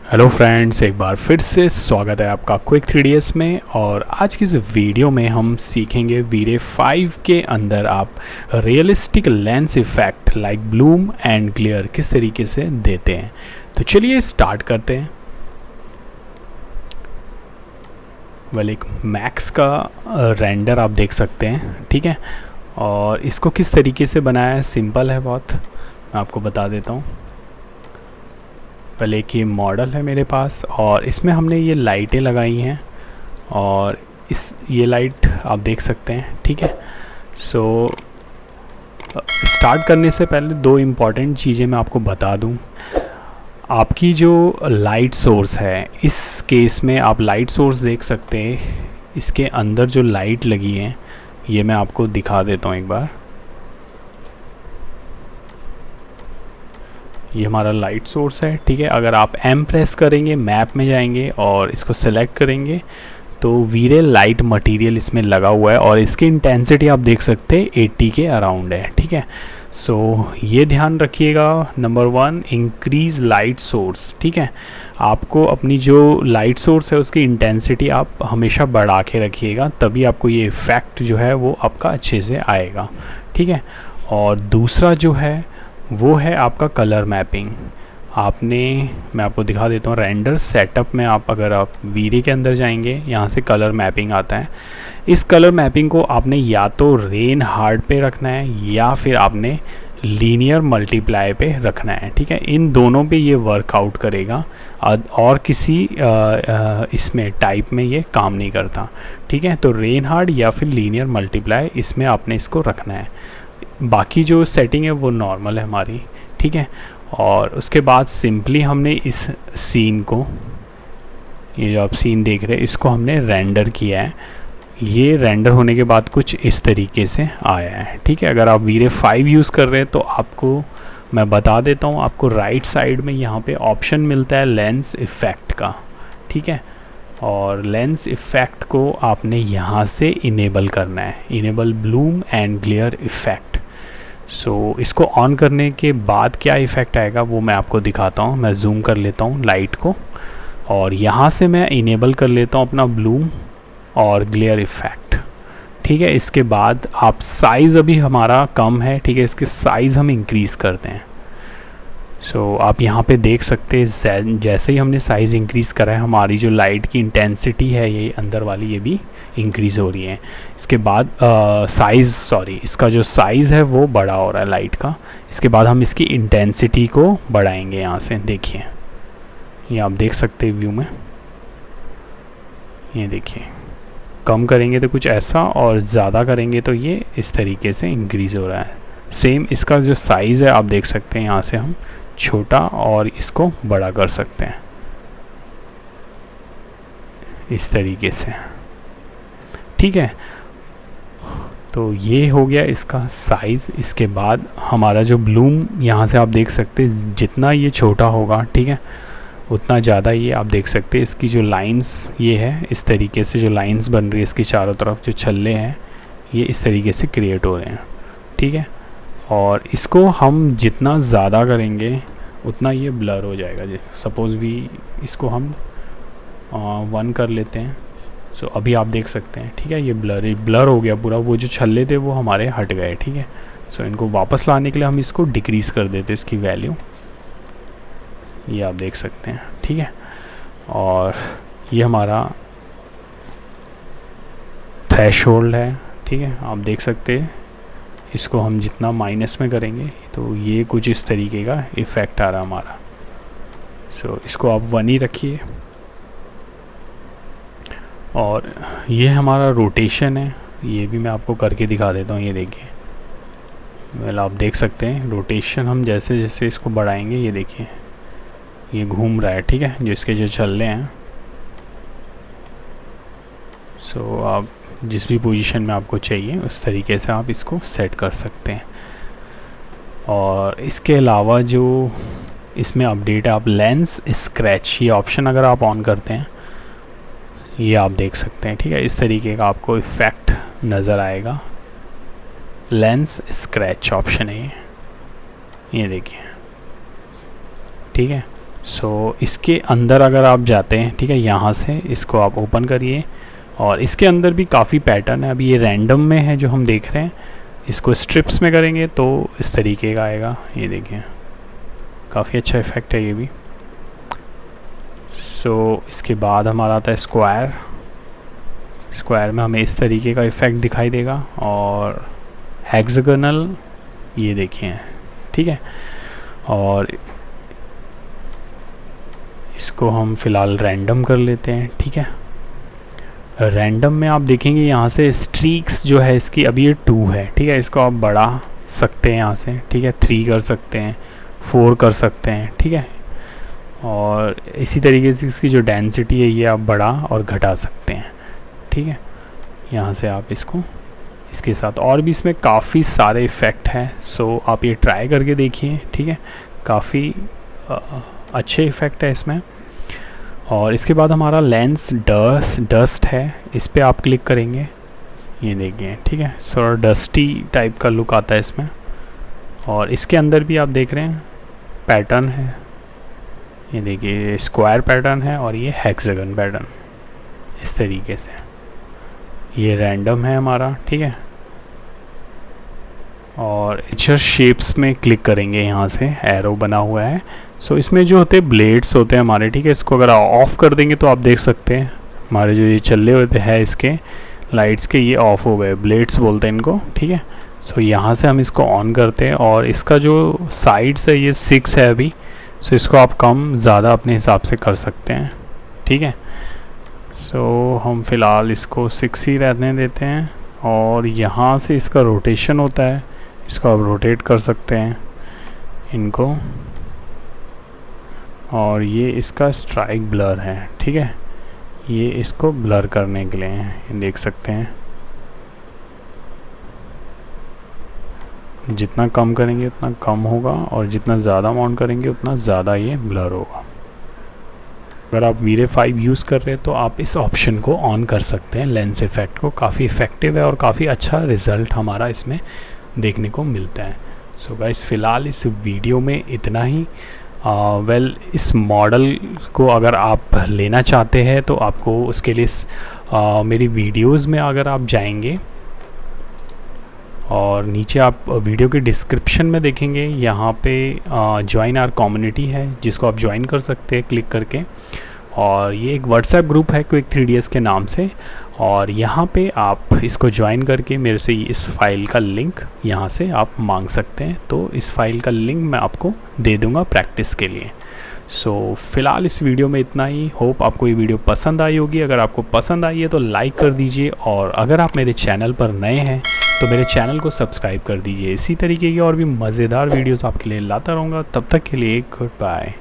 Hello friends, एक बार फिर से स्वागत है आपका क्विक 3ds में। और आज की इस वीडियो में हम सीखेंगे V-Ray 5 के अंदर आप realistic lens effect like Bloom and glare किस तरीके से देते हैं। तो चलिए स्टार्ट करते हैं। एक मैक्स का रेंडर आप देख सकते हैं, ठीक है। और इसको किस तरीके से बनाया है, सिंपल है बहुत, मैं आपको बता देता हूँ। पहले एक ये मॉडल है मेरे पास और इसमें हमने ये लाइटें लगाई हैं और ये लाइट आप देख सकते हैं, ठीक है। सो स्टार्ट करने से पहले दो इम्पॉर्टेंट चीज़ें मैं आपको बता दूं। आपकी जो लाइट सोर्स है, इस केस में आप लाइट सोर्स देख सकते हैं, इसके अंदर जो लाइट लगी है ये मैं आपको दिखा देता हूँ एक बार। ये हमारा लाइट सोर्स है, ठीक है। अगर आप M प्रेस करेंगे, मैप में जाएंगे और इसको सेलेक्ट करेंगे तो V-Ray लाइट मटेरियल इसमें लगा हुआ है और इसकी इंटेंसिटी आप देख सकते हैं 80 के अराउंड है, ठीक है। सो ये ध्यान रखिएगा। नंबर 1, इंक्रीज़ लाइट सोर्स, ठीक है। आपको अपनी जो लाइट सोर्स है उसकी इंटेंसिटी आप हमेशा बढ़ा के रखिएगा, तभी आपको ये इफ़ेक्ट जो है वो आपका अच्छे से आएगा, ठीक है। और दूसरा जो है वो है आपका कलर मैपिंग। मैं आपको दिखा देता हूँ। रेंडर सेटअप में अगर आप V-Ray के अंदर जाएंगे, यहाँ से कलर मैपिंग आता है। इस कलर मैपिंग को आपने या तो रेन हार्ड पे रखना है या फिर आपने लीनियर मल्टीप्लाई पे रखना है, ठीक है। इन दोनों पे ये वर्कआउट करेगा और किसी इसमें टाइप में ये काम नहीं करता, ठीक है। तो रेन हार्ड या फिर लीनियर मल्टीप्लाई, इसमें आपने इसको रखना है। बाकी जो सेटिंग है वो नॉर्मल है हमारी, ठीक है। और उसके बाद सिंपली हमने इस सीन को, ये जो आप सीन देख रहे हैं, इसको हमने रेंडर किया है। ये रेंडर होने के बाद कुछ इस तरीके से आया है, ठीक है। अगर आप V-Ray 5 यूज़ कर रहे हैं तो आपको मैं बता देता हूँ, आपको राइट साइड में यहाँ पे ऑप्शन मिलता है लेंस इफ़ेक्ट का, ठीक है। और लेंस इफ़ेक्ट को आपने यहाँ से इनेबल करना है, enable Bloom and glare effect. इसको ऑन करने के बाद क्या इफ़ेक्ट आएगा वो मैं आपको दिखाता हूँ। मैं जूम कर लेता हूँ लाइट को और यहाँ से मैं इनेबल कर लेता हूँ अपना ब्लूम और ग्लेयर इफ़ेक्ट, ठीक है। इसके बाद आप साइज़, अभी हमारा कम है, ठीक है, इसके साइज़ हम इंक्रीज़ करते हैं। आप यहाँ पे देख सकते हैं जैसे ही हमने साइज़ इंक्रीज़ करा है, हमारी जो लाइट की इंटेंसिटी है ये अंदर वाली, ये भी इंक्रीज़ हो रही है। इसके बाद इसका जो साइज़ है वो बड़ा हो रहा है लाइट का। इसके बाद हम इसकी इंटेंसिटी को बढ़ाएंगे। यहाँ से देखिए, ये आप देख सकते हैं व्यू में, ये देखिए, कम करेंगे तो कुछ ऐसा और ज़्यादा करेंगे तो ये इस तरीके से इंक्रीज़ हो रहा है। सेम इसका जो साइज़ है आप देख सकते हैं, यहाँ से हम छोटा और इसको बड़ा कर सकते हैं इस तरीके से, ठीक है। तो ये हो गया इसका साइज़। इसके बाद हमारा जो ब्लूम, यहाँ से आप देख सकते हैं जितना ये छोटा होगा, ठीक है, उतना ज़्यादा ये आप देख सकते हैं इसकी जो लाइंस ये है, इस तरीके से जो लाइंस बन रही है इसकी चारों तरफ, जो छल्ले हैं ये इस तरीके से क्रिएट हो रहे हैं, ठीक है। और इसको हम जितना ज़्यादा करेंगे उतना ये ब्लर हो जाएगा। सपोज़ भी इसको हम 1 कर लेते हैं। अभी आप देख सकते हैं, ठीक है, ये ब्लर हो गया पूरा। वो जो छल्ले थे वो हमारे हट गए, ठीक है। इनको वापस लाने के लिए हम इसको डिक्रीज़ कर देते हैं, इसकी वैल्यू, ये आप देख सकते हैं, ठीक है। और ये हमारा थ्रेशोल्ड है, ठीक है, आप देख सकते हैं। इसको हम जितना माइनस में करेंगे तो ये कुछ इस तरीके का इफ़ेक्ट आ रहा हमारा। इसको आप 1 ही रखिए। और ये हमारा रोटेशन है, ये भी मैं आपको करके दिखा देता हूँ। ये देखिए, आप देख सकते हैं रोटेशन हम जैसे जैसे इसको बढ़ाएंगे, ये देखिए ये घूम रहा है, ठीक है, जो इसके जो छल्ले हैं। आप जिस भी पोजीशन में आपको चाहिए उस तरीके से आप इसको सेट कर सकते हैं। और इसके अलावा जो इसमें अपडेट है, आप लेंस स्क्रैच, ये ऑप्शन अगर आप ऑन करते हैं, ये आप देख सकते हैं, ठीक है, इस तरीके का आपको इफ़ेक्ट नज़र आएगा। लेंस स्क्रैच ऑप्शन है ये देखिए, ठीक है। सो इसके अंदर अगर आप जाते हैं, ठीक है, यहाँ से इसको आप ओपन करिए और इसके अंदर भी काफ़ी पैटर्न है। अभी ये रैंडम में है जो हम देख रहे हैं, इसको स्ट्रिप्स में करेंगे तो इस तरीके का आएगा। ये देखिए काफ़ी अच्छा इफ़ेक्ट है ये भी। सो इसके बाद हमारा आता है स्क्वायर। स्क्वायर में हमें इस तरीके का इफ़ेक्ट दिखाई देगा और हेक्सागोनल ये देखिए, ठीक है। और इसको हम फ़िलहाल रैंडम कर लेते हैं, ठीक है। रैंडम में आप देखेंगे यहाँ से स्ट्रीक्स जो है इसकी अभी ये 2 है, ठीक है। इसको आप बढ़ा सकते हैं यहाँ से, ठीक है, 3 कर सकते हैं, 4 कर सकते हैं, ठीक है। और इसी तरीके से इसकी जो डेंसिटी है ये आप बढ़ा और घटा सकते हैं, ठीक है। यहाँ से आप इसको इसके साथ और भी इसमें काफ़ी सारे इफ़ेक्ट हैं। सो आप ये ट्राई करके देखिए, ठीक है। काफ़ी अच्छे इफ़ेक्ट है इसमें। और इसके बाद हमारा लेंस डस्ट है, इस पे आप क्लिक करेंगे, ये देखिए, ठीक है। थोड़ा डस्टी टाइप का लुक आता है इसमें। और इसके अंदर भी आप देख रहे हैं पैटर्न है, ये देखिए स्क्वायर पैटर्न है और ये हेक्सागन पैटर्न इस तरीके से। ये रैंडम है हमारा, ठीक है। और जस्ट शेप्स में क्लिक करेंगे, यहाँ से एरो बना हुआ है। सो इसमें जो होते हैं ब्लेड्स होते हैं हमारे, ठीक है। इसको अगर ऑफ़ कर देंगे तो आप देख सकते हैं हमारे जो ये चल रहे होते हैं इसके लाइट्स के, ये ऑफ़ हो गए, ब्लेड्स बोलते हैं इनको, ठीक है। सो यहाँ से हम इसको ऑन करते हैं और इसका जो साइड्स है ये 6 है अभी। सो इसको आप कम ज़्यादा अपने हिसाब से कर सकते हैं, ठीक है। सो हम फ़िलहाल इसको 6 ही रहने देते हैं। और यहाँ से इसका रोटेशन होता है, इसको आप रोटेट कर सकते हैं इनको। और ये इसका स्ट्राइक ब्लर है, ठीक है। ये इसको ब्लर करने के लिए है, ये देख सकते हैं। जितना कम करेंगे उतना कम होगा और जितना ज़्यादा माउंट करेंगे उतना ज़्यादा ये ब्लर होगा। अगर आप वीरे 5 यूज़ कर रहे हैं तो आप इस ऑप्शन को ऑन कर सकते हैं, लेंस इफ़ेक्ट को। काफ़ी इफ़ेक्टिव है और काफ़ी अच्छा रिज़ल्ट हमारा इसमें देखने को मिलता है। सो गाइस फ़िलहाल इस वीडियो में इतना ही। इस मॉडल को अगर आप लेना चाहते हैं तो आपको उसके लिए मेरी वीडियोस में अगर आप जाएंगे और नीचे आप वीडियो के डिस्क्रिप्शन में देखेंगे, यहाँ पे ज्वाइन आवर कम्युनिटी है जिसको आप ज्वाइन कर सकते हैं क्लिक करके। और ये एक व्हाट्सएप ग्रुप है क्विक 3ds के नाम से। और यहाँ पे आप इसको ज्वाइन करके मेरे से इस फाइल का लिंक यहाँ से आप मांग सकते हैं। तो इस फाइल का लिंक मैं आपको दे दूँगा प्रैक्टिस के लिए। सो फ़िलहाल इस वीडियो में इतना ही। होप आपको ये वीडियो पसंद आई होगी। अगर आपको पसंद आई है तो लाइक कर दीजिए और अगर आप मेरे चैनल पर नए हैं तो मेरे चैनल को सब्सक्राइब कर दीजिए। इसी तरीके की और भी मज़ेदार वीडियोस आपके लिए लाता रहूँगा। तब तक के लिए गुड बाय।